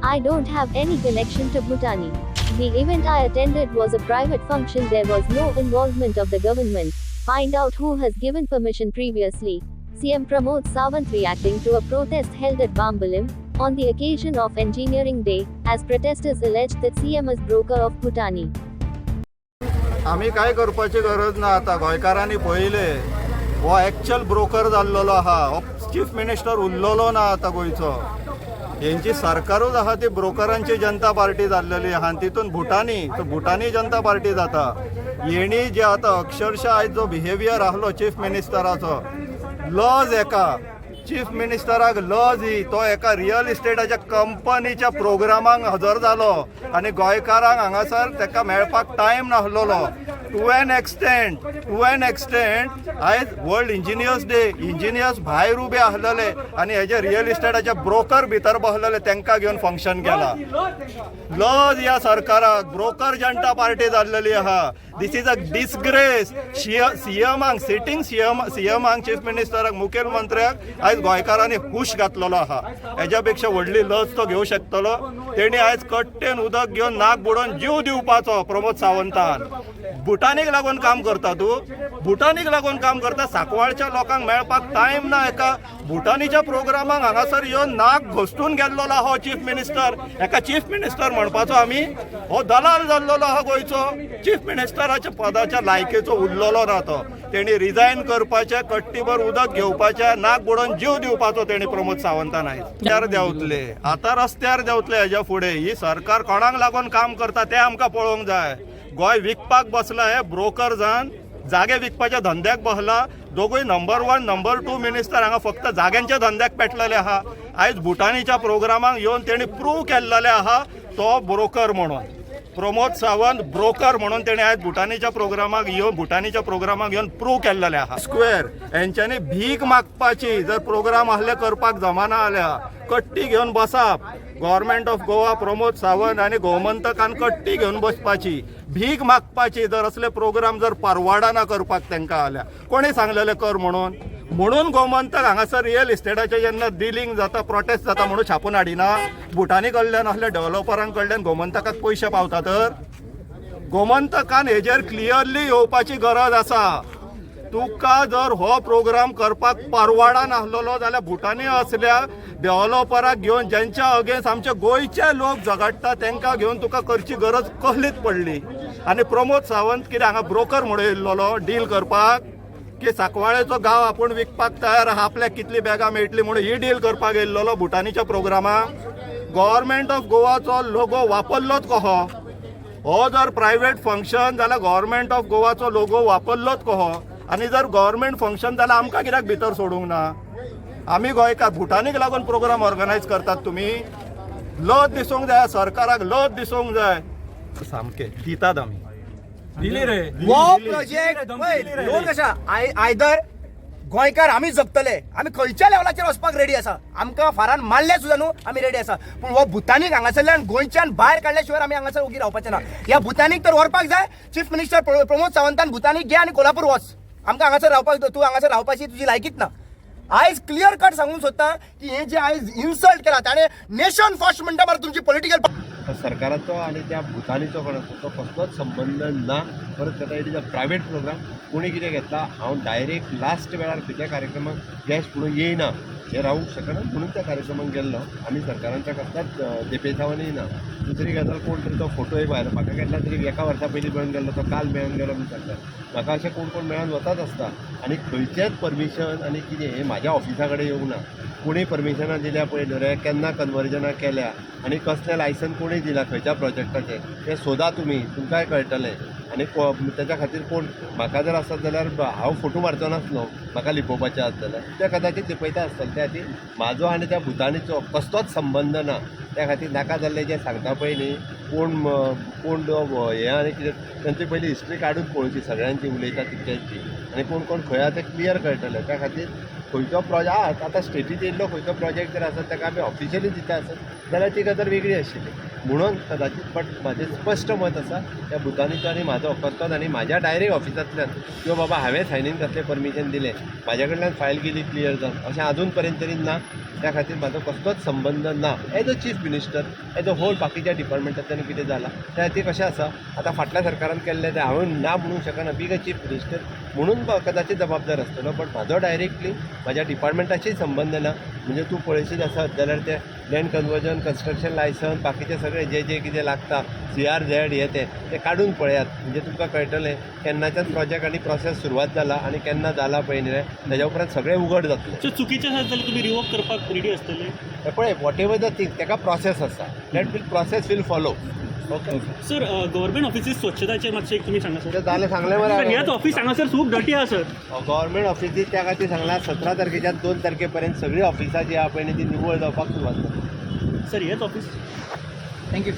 I don't have any connection to Bhutani. The event I attended was a private function. There was no involvement of the government. Find out who has given permission previously. CM Pramod Sawant reacting to a protest held at Bambalim on the occasion of Engineering Day, as protesters alleged that CM is broker of Bhutani. आम्ही काय करपाची गरज ना. आता गोंयकारांनी पळयले हो actual broker जाल्लो आहा. हो चीफ मिनिस्टर उरलेलो ना आता गोंयचो. यांची सरकारूच आहा ती ब्रोकरांची जनता पार्टी जाल्लेली आहा आनी तितून भुटानी जनता पार्टी जाता. येणी जे आता अक्षरशः आयज जो बिहेवियर आहलो चीफ मिनिस्टराचो, लॉज एका चीफ मिनिस्टराक लॉज ही तो एका रियल इस्टेटाच्या कंपनीच्या प्रोग्रामांक हजर जालो आनी गोंयकारांक हांगासर तेका मेळपाक टायम नाहलोलो. टू एन एक्सटेंट आयज वर्ल्ड इंजिनियर्स डे, इंजिनियर्स भायर उबे आहलेले आनी हेजे रियल इस्टेटाचे ब्रोकर भितर बसलेले तांकां घेवन फंक्शन केला. लॉज ह्या सरकाराक ब्रोकर जनता पार्टी जाल्लेली आहा. This is a disgrace. सीएमांक सिटींग सीएमांक चीफ मिनिस्टराक मुखेलमंत्र्याक आयज गोंयकारांनी हुश घातलेलो आहा. हेज्या पेक्षा व्हडली लज तो घेवं शकतलो. तेणी आयज कट्टेन उदक घेवन नाक बुडोवन जीव दिवपाचो प्रमोद सावंतान. भुटानीक लागून काम करता तूं, भुटानीक लागून काम करता. सांकवाळच्या लोकांक मेळपाक टायम ना. एका भुटानीच्या प्रोग्रामाक हांगासर येवन नाक घोष्टून गेल्लो हो चीफ मिनिस्टर. एका चीफ मिनिस्टर म्हणपाचो आमी, हो दलाल जाल्लो आहा गोंयचो. चीफ मिनिस्टराच्या पदाच्या लायकेचो उरलेलो ना तो. तेणी रिजायन करपाचें, कट्टीभर उदक घेवपाचें, नाक बुडोवन जीव दिवपाचो तेणी प्रमोद सावंतान आयज. रस्त्यार देंवतले, आतां रस्त्यार देंवतले. हेज्या फुडें ही सरकार कोणाक लागून काम करता तें आमकां पळोवंक जाय. गोंय विकपाक बसला, हे ब्रोकर जावन जागे विकपाच्या धंद्याक बसला. दोगूय नंबर 1 नंबर 2 मिनिस्टर हांगा फक्त जाग्यांच्या धंद्याक पेटलेले आहा. आयज भुटानीच्या प्रोग्रामाक येवन तेणी प्रूव केल्लेले आहा तो ब्रोकर म्हणून. प्रमोद सावंत ब्रोकर म्हणून तेणे आयज भुटानीच्या प्रोग्रामाक येवन प्रूव केल्लेले आहा. स्क्वेअर हेंच्यांनी भीक मागपाची. जर प्रोग्राम आहले करपाक जमाना आल्या, कट्टी घेवन बसप. गव्हर्मेंट ऑफ गोवा, प्रमोद सावंत आनी गोमंतकान कट्टी घेवन बसपाची, भीक मागपाची. जर असले प्रोग्राम जर परवाडना करपाक तांकां आल्या, कोणी सांगलेले कर म्हणून गोमंतक हांगासर रियल इस्टेटाचे जेन्ना डिलिंग जाता, प्रोटेस्ट जाता म्हणून छापून हाडिना. भुटानी कडल्यान असल्या डेव्हलपरांक कडल्यान गोमंतकाक पयशे पावता. तर गोमंतकान हेजेर क्लियरली येवपाची गरज आसा. तुका जर हो प्रोग्राम करपाक परवाडा नासलेलो जाल्यार भुटानी असल्या डेव्हलपराक घेवन, ज्यांच्या अगेन्स्ट आमचे गोंयचे लोक झगडटा, तांकां घेवन तुका करची गरज कसलीच पडली. आनी प्रमोद सावंत कितें हांगा ब्रोकर म्हणून येयल्लो डील करपाक, की सांकवाळेचो गांव आपूण विकपाक तयार आहा, आपल्याक कितली बॅगां मेळटली म्हणून ही डील करपाक येयल्लो भुटानीच्या प्रोग्रामाक. गव्हर्मेंट ऑफ गोवाचो लोगो वापरलोच कहो. हो जर प्रायवेट फंक्शन जाल्यार गव्हर्मेंट ऑफ गोवाचो लोगो वापरलोच कहो. आनी जर गव्हर्मेंट फंक्शन जाल्यार आमकां कित्याक भितर सोडूंक ना? आमी गोंयकार भुटानीक लागून प्रोग्राम ऑर्गनायज करतात. तुमी लज दिसूंक जाय, सरकाराक लज दिसूंक जाय. सामकें दितात आमी. दिली रे वो प्रोजेक्ट दोन कशा आयदर गोंयकार आमी जगतले, आमी खंयच्या लेवलाचेर वचपाक रेडी आसा. आमकां फारान मारले सुद्दां न्हू आमी रेडी आसा. पूण हो भुतानीक हांगासरल्यान गोंयच्यान भायर काडल्या शिवाय आमी हांगासर ओगी रावपाचें ना. ह्या भुतानीक तर व्हरपाक जाय. चीफ मिनिस्टर प्रमोद सावंतान भुतानीक गे आनी कोल्हापूर वच. आमकां हांगासर रावपाक, तूं हांगासर रावपाची तुजी लायकीच ना. आयज क्लियर कट सांगूंक सोदता की हे जे आयज इन्सल्ट केला ताणें नेशन फर्स्ट म्हणटा मरे तुमची पॉलिटिकल सरकाराचो आणि त्या भुतानीचो कोणाचो तो कसलोच संबंध ना. परत आता it is a private program. कोणी कितें घेतला, हांव डायरेक्ट लास्ट वेळार खंयच्या कार्यक्रमाक गॅस्ट म्हणून येयना, हे रावूंक शकना म्हणून त्या कार्यक्रमाक गेल्लो. आमी सरकारांच्या कसलाच देपेचावानी ना. दुसरी गजाल कोण तरी तो फोटो भायर म्हाका केन्ना तरी एका वर्सा पयलीं मेळून गेल्लो, तो काल मेळून गेलो म्हणून सांगता. म्हाका अशें कोण मेळून वताच आसता. आनी खंयचेच परमिशन आनी कितें हें म्हाज्या ऑफिसा कडेन येवंक ना. कोणी परमिशनां दिल्या पळय रे, केन्ना कन्वर्जनां केल्या आनी कसलें लायसन कोणी दिला खंयच्या प्रोजेक्टाचें तें सोदा तुमी, तुमकांय कळटलें. आनी तेच्या खातीर कोण म्हाका जर आसत जाल्यार हांव फोटो मारचो नासलो, म्हाका लिपोवपाचें आसत जाल्यार ते कदाचित लिपयता आसतलें. त्या खातीर म्हाजो आनी त्या भुतानीचो कसलोच संबंद ना. त्या खातीर नाका जाल्लें जें सांगता पळय न्ही, कोण हें आनी कितें तांची पयलीं हिस्ट्री काडून पळोवची सगळ्यांची उलयता तितक्यांची, आनी कोण खंय आहा तें क्लियर कळटलें. त्या खातीर खंयचो प्रोजेक्ट आतां स्टेटीत येयल्लो खंयचो प्रोजेक्ट जर आसत ताका आमी ऑफिशियली दिता आसत जाल्यार ती गजाल वेगळी आशिल्ली. म्हणून कदाचित बट माझें स्पश्ट मत आसा त्या भुतानीचो आनी म्हाजो फकत आनी म्हाज्या डायरेक्ट ऑफिसांतल्यान किंवा बाबा हांवें सायनीन कसलें परमिशन दिलें म्हाज्या कडल्यान फायल केली क्लियर जावन अशें आजून पर्यंत तरी ना. त्या खातीर म्हाजो कसलोच संबंद ना as a chief minister as a whole बाकीच्या डिपार्टमेंटांतल्यान कितें जालां त्या खातीर कशें आसा आतां फाटल्या सरकारान केल्लें तें हांवें ना म्हणूंक शकना बीग अ चीफ मिनिस्टर म्हणून कदाचित जबाबदार आसतलो. बट म्हाजो डायरेक्टली म्हाज्या डिपार्टमेंटाशी संबंद ना. म्हणजे तूं पळयशीत आसत जाल्यार ते लँड कन्वर्जन कन्स्ट्रक्शन लायसन्स बाकीचे सगळे जे कितें लागता CRZ हे ते काडून पळयात म्हणजे तुमकां कळटलें केन्नाच्यान प्रोजेक्ट आनी प्रोसेस सुरवात जाला आनी केन्ना जाला पळय न्ही रे तेज्या उपरांत सगळें उघड जातलें. सो चुकीचें आसा जाल्यार तुमी रिवोक करपाक रेडी आसतले. पळय वॉट एवर द थिंग तेका प्रोसेस आसा that will process will follow. Okay sir government offices स्वच्छताचेर मातशें एक तुमी सांगा सर. जालें सांगलें सर मरे हेच ऑफिस हांगा सर खूब डटी आसा सर. गव्हर्मेंट ऑफिसीस त्या खातीर सांगला 17 तारखेच्यान 2 तारखेपर्यंत सगळीं ऑफिसां जी आहा पळय न्ही ती निवळ जावपाक सुरवात जाता. सर हेच ऑफिस. थँक्यू.